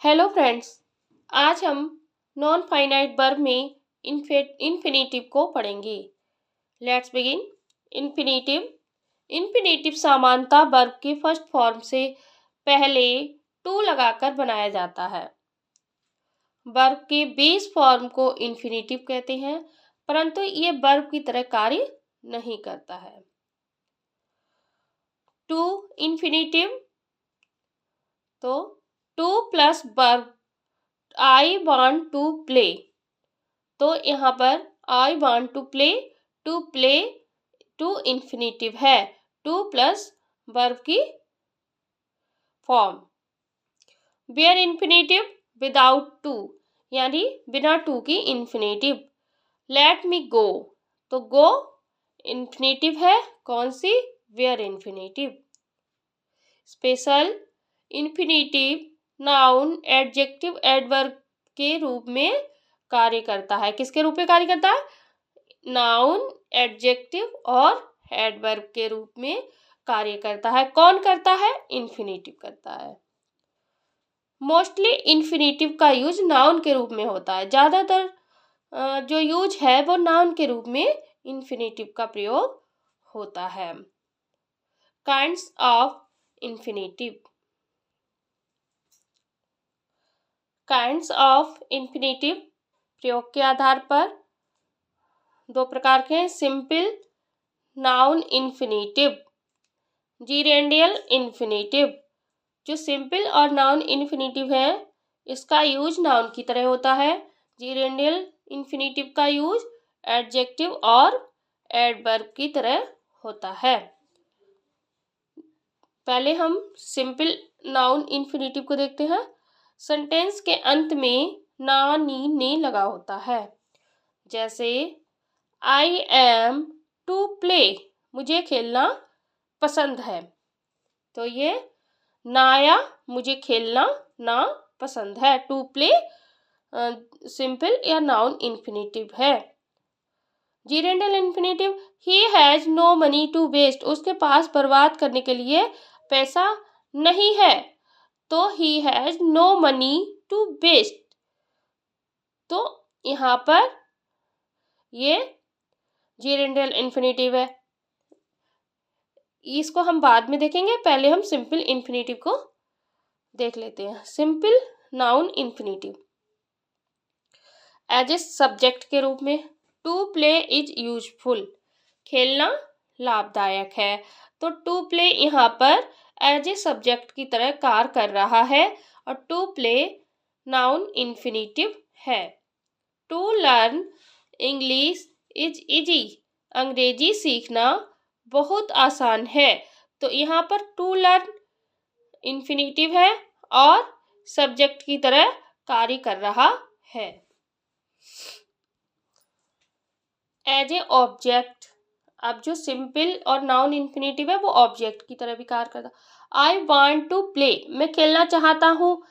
Hello friends. आज हम non finite verb में इन्फिनेटिव को पढ़ेंगे। Let's begin. इन्फिनेटिव इन्फिनेटिव सामान्यतः वर्ब के फर्स्ट फॉर्म से पहले टू लगाकर बनाया जाता है। वर्ब के बेस फॉर्म को इन्फिनेटिव कहते हैं, परंतु ये वर्ब की तरह कार्य नहीं करता है। टू इन्फिनेटिव तो to plus verb I want to play, तो यहाँ पर I want to play to infinitive है, टू प्लस वर्ब की form. Bare infinitive without to, यानी बिना टू की इन्फिनेटिव। लेट मी गो, तो गो इन्फिनेटिव है, कौन सी? Bare infinitive. Special infinitive noun adjective adverb के रूप में कार्य करता है। किसके रूप में कार्य करता है? नाउन एडजेक्टिव और एडवर्ब के रूप में कार्य करता है। कौन करता है? इन्फिनेटिव करता है। मोस्टली इन्फिनेटिव का यूज नाउन के रूप में होता है। ज़्यादातर जो यूज है वो नाउन के रूप में इन्फिनेटिव का प्रयोग होता है। Kinds of infinitive. Kinds of infinitive प्रयोग के आधार पर दो प्रकार के हैं। Simple noun infinitive, gerundial infinitive. जो सिंपल और नाउन इन्फिनेटिव है इसका यूज नाउन की तरह होता है। जीरेंडियल इन्फिनेटिव का यूज एडजेक्टिव और एडवर्ब की तरह होता है। पहले हम सिंपल नाउन इन्फिनेटिव को देखते हैं। सेंटेंस के अंत में ना, नी, ने लगा होता है। जैसे आई एम टू प्ले, मुझे खेलना पसंद है, तो ये नाया मुझे खेलना ना पसंद है। टू प्ले सिंपल या नाउन इन्फिनेटिव है। Gerundial infinitive, he has no money to waste, उसके पास बर्बाद करने के लिए पैसा नहीं है, तो he has no money to waste. तो यहाँ पर ये जीरेंडल इन्फिनेटिव है। इसको हम बाद में देखेंगे, पहले हम सिंपल इन्फिनेटिव को देख लेते हैं। Simple noun infinitive as a subject के रूप में, टू प्ले इज यूजफुल, खेलना लाभदायक है, तो टू प्ले यहाँ पर एज ए सब्जेक्ट की तरह कार्य कर रहा है और टू प्ले नाउन इन्फिनेटिव है। To learn English is easy, अंग्रेजी सीखना बहुत आसान है, तो यहाँ पर टू लर्न इन्फिनेटिव है और सब्जेक्ट की तरह कार्य कर रहा है। एज ए ऑब्जेक्ट, अब जो सिंपल और नाउन इन्फिनेटिव है वो ऑब्जेक्ट की तरह भी कार्य करता। आई वॉन्ट टू प्ले, मैं खेलना चाहता हूँ,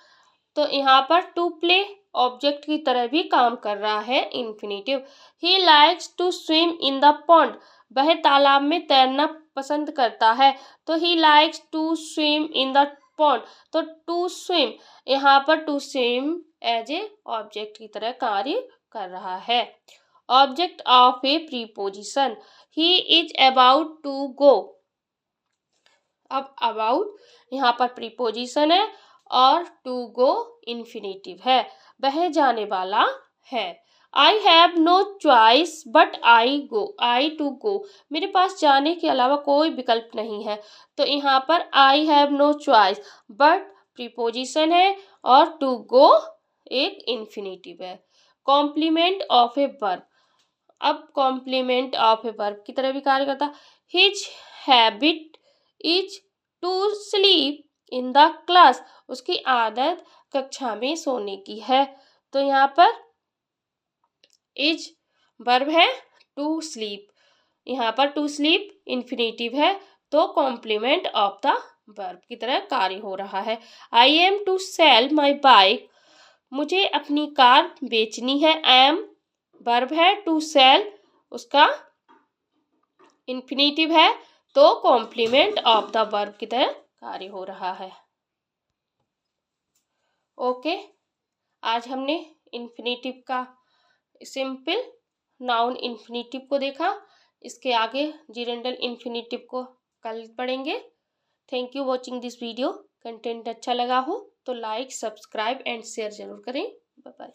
तो यहाँ पर टू प्ले ऑब्जेक्ट की तरह भी काम कर रहा है infinitive. He likes to swim in the pond, वह तालाब में तैरना पसंद करता है, तो he likes to swim in the pond, तो टू स्विम यहाँ पर to swim as a object की तरह कार्य कर रहा है। Object of a preposition, he is about to go, अब अबाउट यहाँ पर प्रीपोजिशन है और टू गो इन्फिनेटिव है, वह जाने वाला है। I have no choice but I to go, मेरे पास जाने के अलावा कोई विकल्प नहीं है, तो यहाँ पर I have no choice but preposition है और टू गो एक इन्फिनेटिव है। कॉम्प्लीमेंट ऑफ ए वर्ब, अब कॉम्प्लीमेंट ऑफ ए वर्ब की तरह भी कार्य करता। His habit is to sleep in the class, उसकी आदत कक्षा में सोने की है, तो यहाँ पर इज वर्ब है, टू स्लीप, यहाँ पर टू स्लीप इन्फिनेटिव है, तो कॉम्प्लीमेंट ऑफ द वर्ब की तरह कार्य हो रहा है। I am to sell my bike, मुझे अपनी कार बेचनी है। आई एम वर्ब है, टू सेल उसका इन्फिनेटिव है, तो कॉम्प्लीमेंट ऑफ द वर्ब की तरह कार्य हो रहा है। ओके, आज हमने इन्फिनेटिव का सिंपल नाउन इन्फिनेटिव को देखा। इसके आगे जिरेंडल इन्फिनेटिव को कल पढ़ेंगे। Thank you watching this video. Content अच्छा लगा हो तो लाइक, सब्सक्राइब एंड शेयर जरूर करें। Bye bye.